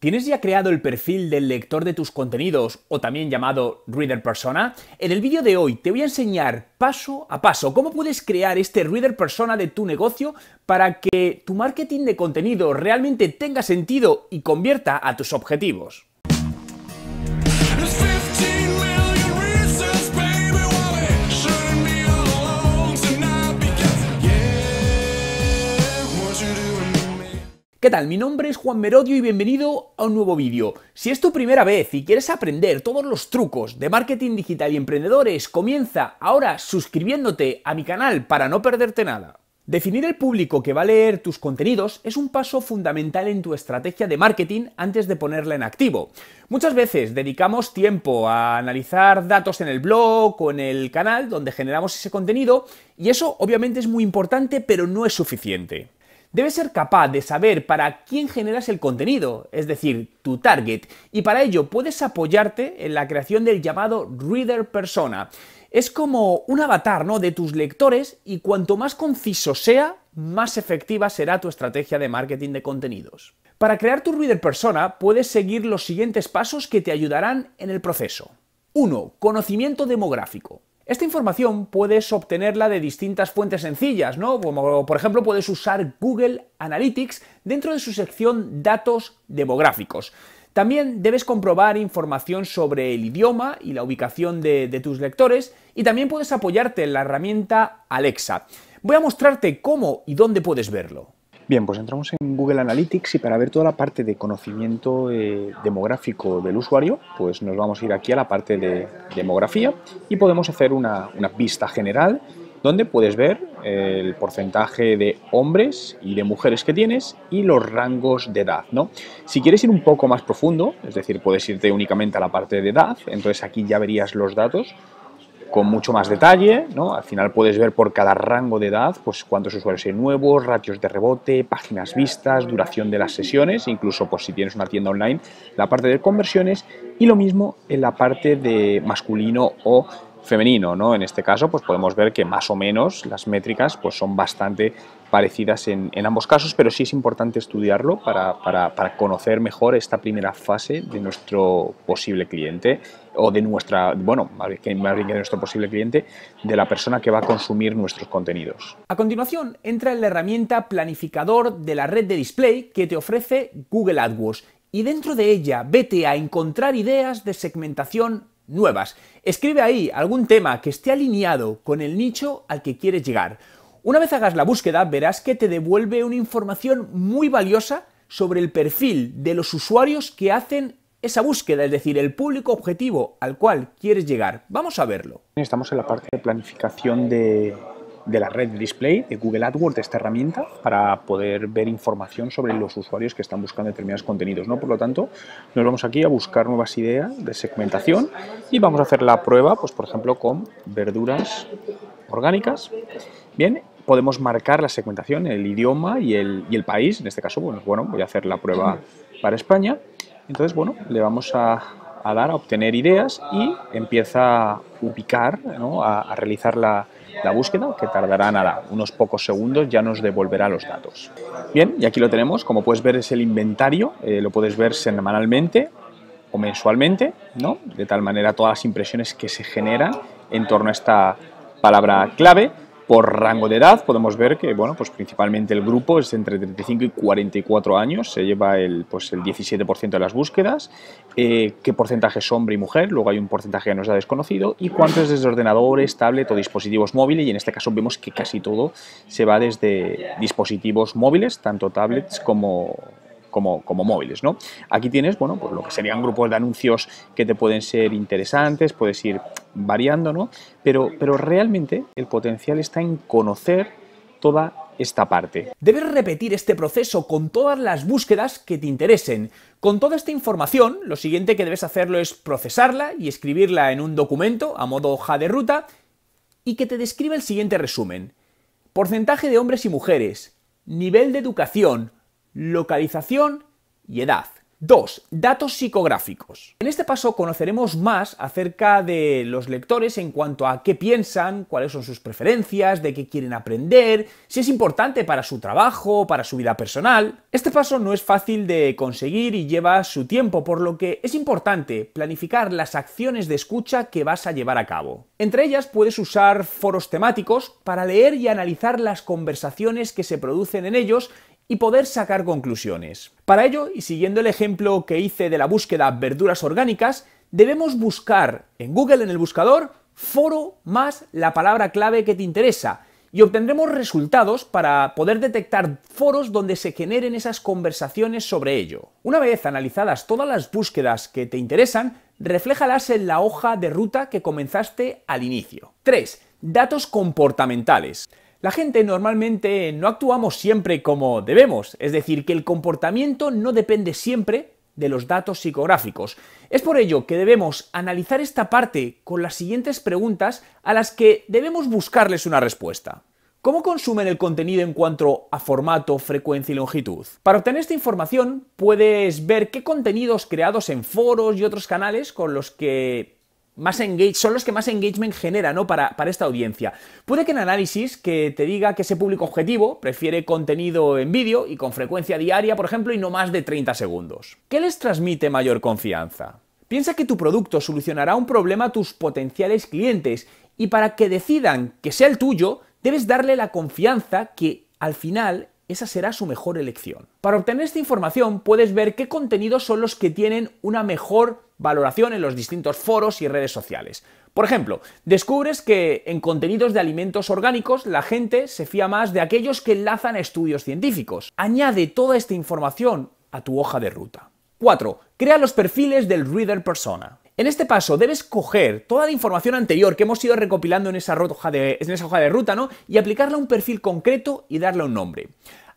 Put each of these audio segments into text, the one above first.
¿Tienes ya creado el perfil del lector de tus contenidos, o también llamado Reader Persona? En el vídeo de hoy te voy a enseñar paso a paso cómo puedes crear este Reader Persona de tu negocio para que tu marketing de contenido realmente tenga sentido y convierta a tus objetivos. ¿Qué tal? Mi nombre es Juan Merodio y bienvenido a un nuevo vídeo. Si es tu primera vez y quieres aprender todos los trucos de marketing digital y emprendedores, comienza ahora suscribiéndote a mi canal para no perderte nada. Definir el público que va a leer tus contenidos es un paso fundamental en tu estrategia de marketing antes de ponerla en activo. Muchas veces dedicamos tiempo a analizar datos en el blog o en el canal donde generamos ese contenido y eso obviamente es muy importante, pero no es suficiente. Debes ser capaz de saber para quién generas el contenido, es decir, tu target, y para ello puedes apoyarte en la creación del llamado Reader Persona. Es como un avatar, ¿no?, de tus lectores, y cuanto más conciso sea, más efectiva será tu estrategia de marketing de contenidos. Para crear tu Reader Persona puedes seguir los siguientes pasos que te ayudarán en el proceso. 1. Conocimiento demográfico. Esta información puedes obtenerla de distintas fuentes sencillas, ¿no? Como por ejemplo puedes usar Google Analytics dentro de su sección Datos demográficos. También debes comprobar información sobre el idioma y la ubicación de tus lectores y también puedes apoyarte en la herramienta Alexa. Voy a mostrarte cómo y dónde puedes verlo. Bien, pues entramos en Google Analytics y para ver toda la parte de conocimiento demográfico del usuario, pues nos vamos a ir aquí a la parte de demografía y podemos hacer una vista general donde puedes ver el porcentaje de hombres y de mujeres que tienes y los rangos de edad, ¿no? Si quieres ir un poco más profundo, es decir, puedes irte únicamente a la parte de edad, entonces aquí ya verías los datos con mucho más detalle, ¿no? Al final puedes ver por cada rango de edad pues cuántos usuarios hay nuevos, ratios de rebote, páginas vistas, duración de las sesiones, incluso pues si tienes una tienda online, la parte de conversiones y lo mismo en la parte de masculino o femenino, ¿no? En este caso pues podemos ver que más o menos las métricas pues son bastante parecidas en ambos casos, pero sí es importante estudiarlo para conocer mejor esta primera fase de nuestro posible cliente o de nuestra, bueno, más bien que de nuestro posible cliente, de la persona que va a consumir nuestros contenidos. A continuación, entra en la herramienta planificador de la red de display que te ofrece Google AdWords y dentro de ella vete a encontrar ideas de segmentación nuevas. Escribe ahí algún tema que esté alineado con el nicho al que quieres llegar. Una vez hagas la búsqueda, verás que te devuelve una información muy valiosa sobre el perfil de los usuarios que hacen esa búsqueda, es decir, el público objetivo al cual quieres llegar. Vamos a verlo. Estamos en la parte de planificación de la red de display de Google AdWords, de esta herramienta, para poder ver información sobre los usuarios que están buscando determinados contenidos, ¿no? Por lo tanto, nos vamos aquí a buscar nuevas ideas de segmentación y vamos a hacer la prueba, pues por ejemplo, con verduras orgánicas. Bien, podemos marcar la segmentación, el idioma y el país. En este caso, bueno, voy a hacer la prueba para España. Entonces, bueno, le vamos a dar a obtener ideas y empieza a ubicar, ¿no?, a realizar la búsqueda, que tardará nada, unos pocos segundos, ya nos devolverá los datos. Bien, y aquí lo tenemos, como puedes ver es el inventario, lo puedes ver semanalmente o mensualmente, ¿no? De tal manera todas las impresiones que se generan en torno a esta palabra clave. Por rango de edad podemos ver que, bueno, pues principalmente el grupo es entre 35 y 44 años, se lleva el 17% de las búsquedas, qué porcentaje es hombre y mujer, luego hay un porcentaje que nos da desconocido, y cuánto es desde ordenadores, tablet o dispositivos móviles, y en este caso vemos que casi todo se va desde dispositivos móviles, tanto tablets como móviles, ¿no? Aquí tienes, bueno, pues lo que serían grupos de anuncios que te pueden ser interesantes, puedes ir variando, ¿no? Pero realmente el potencial está en conocer toda esta parte. Debes repetir este proceso con todas las búsquedas que te interesen. Con toda esta información, lo siguiente que debes hacerlo es procesarla y escribirla en un documento a modo hoja de ruta y que te describa el siguiente resumen: porcentaje de hombres y mujeres, nivel de educación, localización y edad. 2. Datos psicográficos. En este paso conoceremos más acerca de los lectores en cuanto a qué piensan, cuáles son sus preferencias, de qué quieren aprender, si es importante para su trabajo, para su vida personal. Este paso no es fácil de conseguir y lleva su tiempo, por lo que es importante planificar las acciones de escucha que vas a llevar a cabo. Entre ellas puedes usar foros temáticos para leer y analizar las conversaciones que se producen en ellos y poder sacar conclusiones. Para ello, y siguiendo el ejemplo que hice de la búsqueda verduras orgánicas, debemos buscar en Google, en el buscador, foro más la palabra clave que te interesa y obtendremos resultados para poder detectar foros donde se generen esas conversaciones sobre ello. Una vez analizadas todas las búsquedas que te interesan, refléjalas en la hoja de ruta que comenzaste al inicio. 3. Datos comportamentales. La gente normalmente no actuamos siempre como debemos, es decir, que el comportamiento no depende siempre de los datos psicográficos. Es por ello que debemos analizar esta parte con las siguientes preguntas a las que debemos buscarles una respuesta. ¿Cómo consumen el contenido en cuanto a formato, frecuencia y longitud? Para obtener esta información puedes ver qué contenidos creados en foros y otros canales con los que son los que más engagement genera, ¿no? para esta audiencia. Puede que en análisis que te diga que ese público objetivo prefiere contenido en vídeo y con frecuencia diaria, por ejemplo, y no más de 30 segundos. ¿Qué les transmite mayor confianza? Piensa que tu producto solucionará un problema a tus potenciales clientes y para que decidan que sea el tuyo, debes darle la confianza que al final esa será su mejor elección. Para obtener esta información puedes ver qué contenidos son los que tienen una mejor valoración en los distintos foros y redes sociales. Por ejemplo, descubres que en contenidos de alimentos orgánicos la gente se fía más de aquellos que enlazan a estudios científicos. Añade toda esta información a tu hoja de ruta. 4. Crea los perfiles del reader persona. En este paso debes coger toda la información anterior que hemos ido recopilando en esa hoja de ruta, ¿no? Y aplicarla a un perfil concreto y darle un nombre.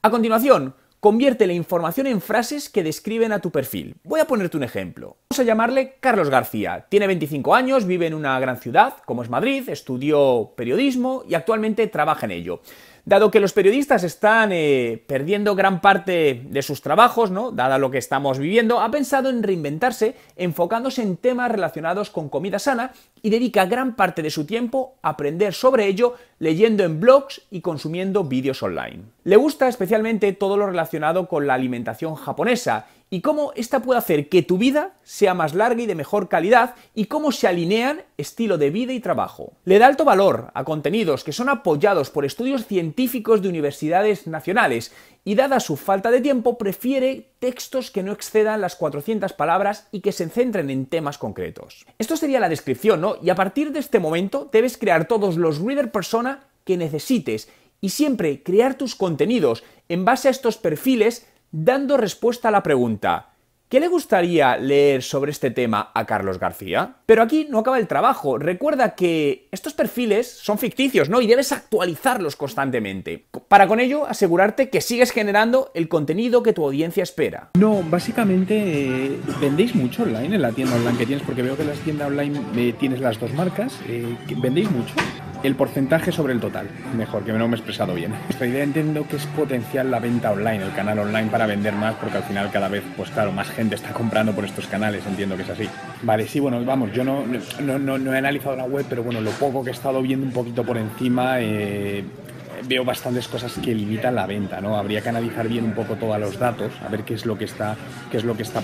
A continuación, convierte la información en frases que describen a tu perfil. Voy a ponerte un ejemplo. Vamos a llamarle Carlos García. Tiene 25 años, vive en una gran ciudad, como es Madrid, estudió periodismo y actualmente trabaja en ello. Dado que los periodistas están perdiendo gran parte de sus trabajos, ¿no? Dada lo que estamos viviendo, ha pensado en reinventarse enfocándose en temas relacionados con comida sana y dedica gran parte de su tiempo a aprender sobre ello leyendo en blogs y consumiendo vídeos online. Le gusta especialmente todo lo relacionado con la alimentación japonesa y cómo esta puede hacer que tu vida sea más larga y de mejor calidad y cómo se alinean estilo de vida y trabajo. Le da alto valor a contenidos que son apoyados por estudios científicos de universidades nacionales y dada su falta de tiempo prefiere textos que no excedan las 400 palabras y que se centren en temas concretos. Esto sería la descripción, ¿no? Y a partir de este momento debes crear todos los reader persona que necesites y siempre crear tus contenidos en base a estos perfiles dando respuesta a la pregunta ¿qué le gustaría leer sobre este tema a Carlos García? Pero aquí no acaba el trabajo. Recuerda que estos perfiles son ficticios, ¿no? Y debes actualizarlos constantemente. Para con ello asegurarte que sigues generando el contenido que tu audiencia espera. No, básicamente vendéis mucho online en la tienda online que tienes, porque veo que en la tienda online tienes las dos marcas. ¿Vendéis mucho? El porcentaje sobre el total, mejor, que no me he expresado bien. Esta idea entiendo que es potenciar la venta online, el canal online para vender más, porque al final cada vez, pues claro, más gente está comprando por estos canales, entiendo que es así. Vale, sí, bueno, vamos, yo no he analizado la web, pero bueno, lo poco que he estado viendo un poquito por encima, veo bastantes cosas que limitan la venta, ¿no? Habría que analizar bien un poco todos los datos, a ver qué es lo que está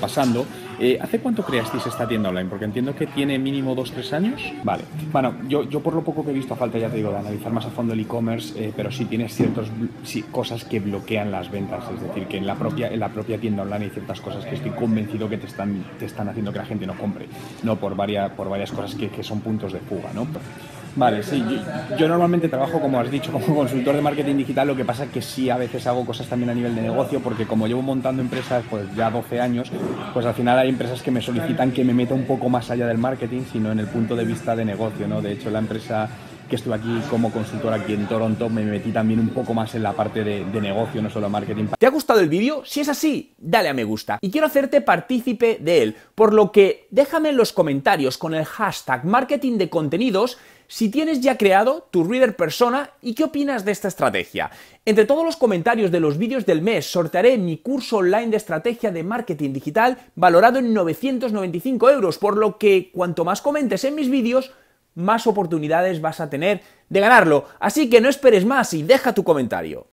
pasando. ¿Hace cuánto creasteis esta tienda online? Porque entiendo que tiene mínimo 2-3 años. Vale. Bueno, yo por lo poco que he visto, a falta, ya te digo, de analizar más a fondo el e-commerce, pero sí tienes cosas que bloquean las ventas. Es decir, que en la propia tienda online hay ciertas cosas que estoy convencido que te están haciendo que la gente no compre, no por varias cosas que son puntos de fuga, ¿no? Vale, sí, yo normalmente trabajo, como has dicho, como consultor de marketing digital, lo que pasa es que sí a veces hago cosas también a nivel de negocio, porque como llevo montando empresas pues ya 12 años, pues al final hay empresas que me solicitan que me meta un poco más allá del marketing, sino en el punto de vista de negocio, ¿no? De hecho, la empresa que estuve aquí como consultor aquí en Toronto, me metí también un poco más en la parte de negocio, no solo marketing. ¿Te ha gustado el vídeo? Si es así, dale a me gusta. Y quiero hacerte partícipe de él, por lo que déjame en los comentarios con el hashtag marketing de contenidos si tienes ya creado tu Reader Persona y qué opinas de esta estrategia. Entre todos los comentarios de los vídeos del mes sortearé mi curso online de estrategia de marketing digital valorado en 995 €, por lo que cuanto más comentes en mis vídeos, más oportunidades vas a tener de ganarlo. Así que no esperes más y deja tu comentario.